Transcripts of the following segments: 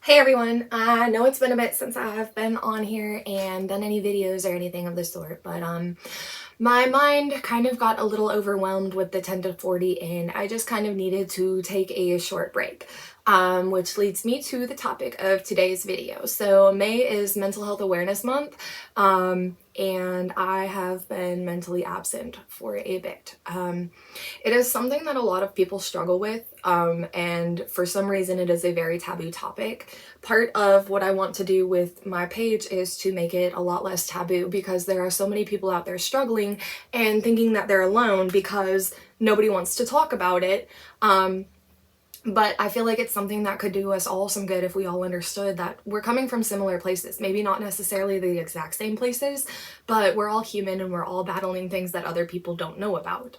Hey everyone, I know it's been a bit since I've been on here and done any videos or anything of the sort, but my mind kind of got a little overwhelmed with the 10 to 40 and I just kind of needed to take a short break. Which leads me to the topic of today's video. So May is Mental Health Awareness Month, and I have been mentally absent for a bit. It is something that a lot of people struggle with, and for some reason it is a very taboo topic. Part of what I want to do with my page is to make it a lot less taboo because there are so many people out there struggling and thinking that they're alone because nobody wants to talk about it. But I feel like it's something that could do us all some good if we all understood that we're coming from similar places. Maybe not necessarily the exact same places, but we're all human and we're all battling things that other people don't know about.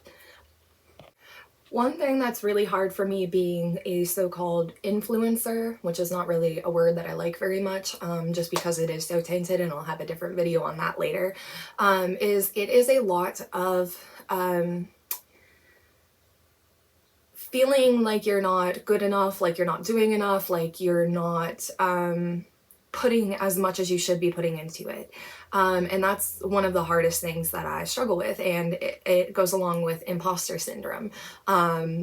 One thing that's really hard for me being a so-called influencer, which is not really a word that I like very much, just because it is so tainted, and I'll have a different video on that later, is it is a lot of feeling like you're not good enough, like you're not doing enough, like you're not putting as much as you should be putting into it. And that's one of the hardest things that I struggle with, and it goes along with imposter syndrome,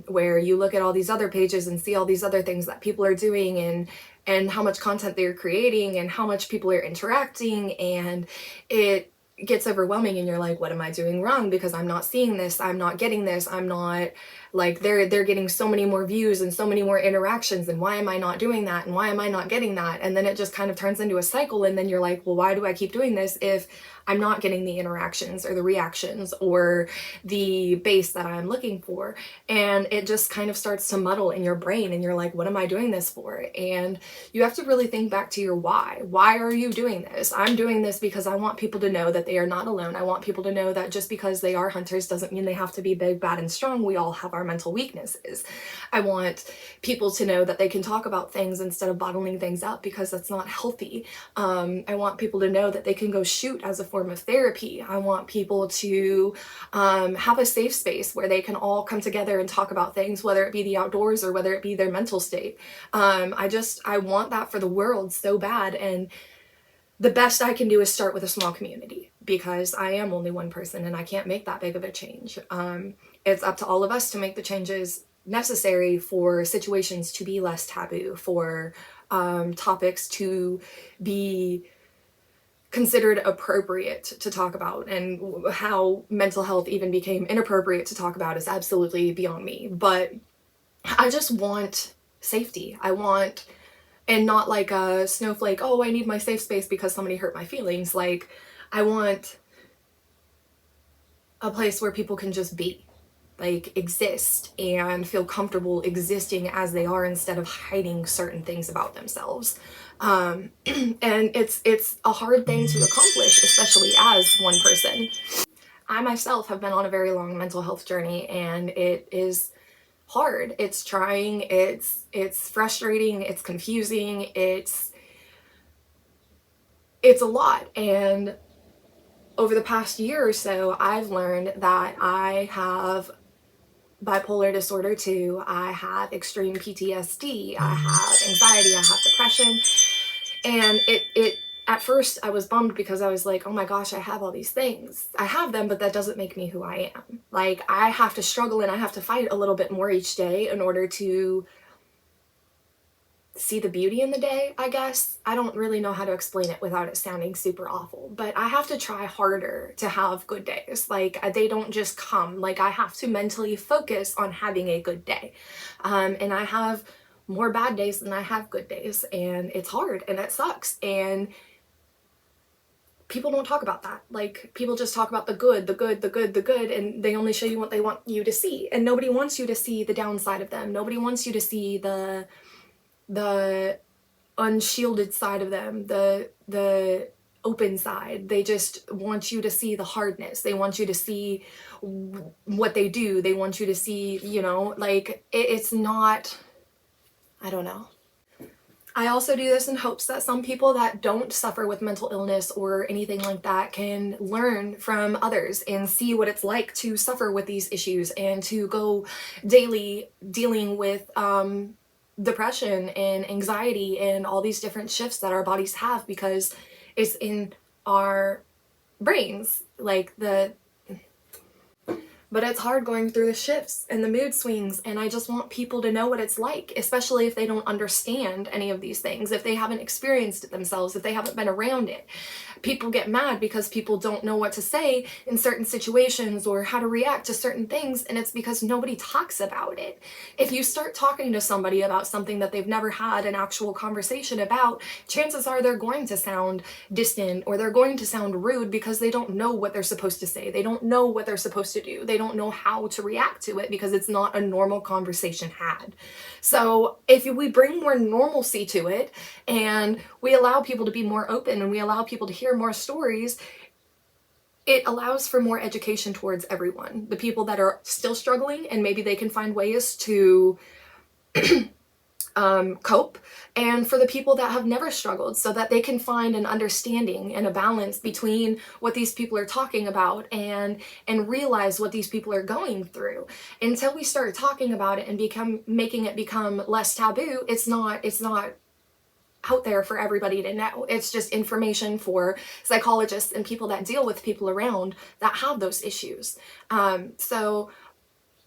where you look at all these other pages and see all these other things that people are doing and how much content they're creating and how much people are interacting, and it gets overwhelming and you're like, what am I doing wrong? Because I'm not seeing this, I'm not getting this, I'm not, like, they're getting so many more views and so many more interactions, and why am I not doing that, and why am I not getting that? And then it just kind of turns into a cycle, and then you're like, well, why do I keep doing this if I'm not getting the interactions or the reactions or the base that I'm looking for? And it just kind of starts to muddle in your brain, and you're like, what am I doing this for? And you have to really think back to your why. Why are you doing this? I'm doing this because I want people to know that they are not alone. I want people to know that just because they are hunters doesn't mean they have to be big, bad, and strong. We all have our mental weaknesses. I want people to know that they can talk about things instead of bottling things up, because that's not healthy. I want people to know that they can go shoot as a form of therapy. I want people to have a safe space where they can all come together and talk about things, whether it be the outdoors or whether it be their mental state. I want that for the world so bad, and the best I can do is start with a small community, because I am only one person and I can't make that big of a change. It's up to all of us to make the changes necessary for situations to be less taboo, for topics to be considered appropriate to talk about, and how mental health even became inappropriate to talk about is absolutely beyond me. But I just want safety. I want, and not like a snowflake, oh, I need my safe space because somebody hurt my feelings. Like, I want a place where people can just be, like, exist and feel comfortable existing as they are instead of hiding certain things about themselves. And it's a hard thing to accomplish, especially as one person. I myself have been on a very long mental health journey, and it is hard. It's trying, it's frustrating, it's confusing, it's a lot. And over the past year or so, I've learned that I have bipolar disorder 2, I have extreme PTSD, I have anxiety, I have depression, and it at first I was bummed because I was like, oh my gosh, I have all these things. I have them, but that doesn't make me who I am. Like, I have to struggle and I have to fight a little bit more each day in order to see the beauty in the day, I guess. I don't really know how to explain it without it sounding super awful, but I have to try harder to have good days. Like, they don't just come. Like, I have to mentally focus on having a good day. And I have more bad days than I have good days, and it's hard and it sucks. And people don't talk about that. Like, people just talk about the good, the good, the good, the good, and they only show you what they want you to see. And nobody wants you to see the downside of them. Nobody wants you to see the unshielded side of them, the open side. They just want you to see the hardness. They want you to see what they do. They want you to see, you know, like, it's not, I don't know. I also do this in hopes that some people that don't suffer with mental illness or anything like that can learn from others and see what it's like to suffer with these issues and to go daily dealing with depression and anxiety and all these different shifts that our bodies have, because it's in our brains. But it's hard going through the shifts and the mood swings, and I just want people to know what it's like, especially if they don't understand any of these things, if they haven't experienced it themselves, if they haven't been around it. People get mad because people don't know what to say in certain situations or how to react to certain things, and it's because nobody talks about it. If you start talking to somebody about something that they've never had an actual conversation about, chances are they're going to sound distant, or they're going to sound rude, because they don't know what they're supposed to say. They don't know what they're supposed to do. They don't know how to react to it, because it's not a normal conversation had. So if we bring more normalcy to it, and we allow people to be more open, and we allow people to hear more stories, it allows for more education towards everyone. The people that are still struggling, and maybe they can find ways to cope, and for the people that have never struggled, so that they can find an understanding and a balance between what these people are talking about, and realize what these people are going through. Until we start talking about it and making it become less taboo, it's not out there for everybody to know. It's just information for psychologists and people that deal with people around that have those issues. So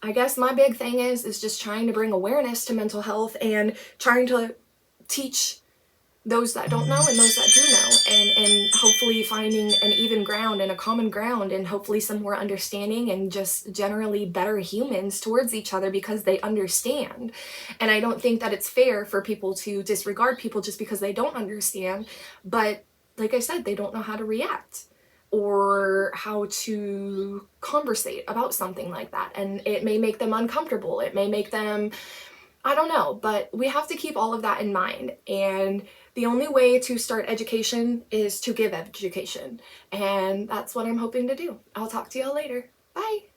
I guess my big thing is just trying to bring awareness to mental health, and trying to teach those that don't know and those that do know, and hopefully finding an even ground and a common ground, and hopefully some more understanding, and just generally better humans towards each other, because they understand. And I don't think that it's fair for people to disregard people just because they don't understand, but like I said, they don't know how to react or how to conversate about something like that, and it may make them uncomfortable, it may make them, I don't know, but we have to keep all of that in mind. And the only way to start education is to give education, and that's what I'm hoping to do. I'll talk to y'all later. Bye.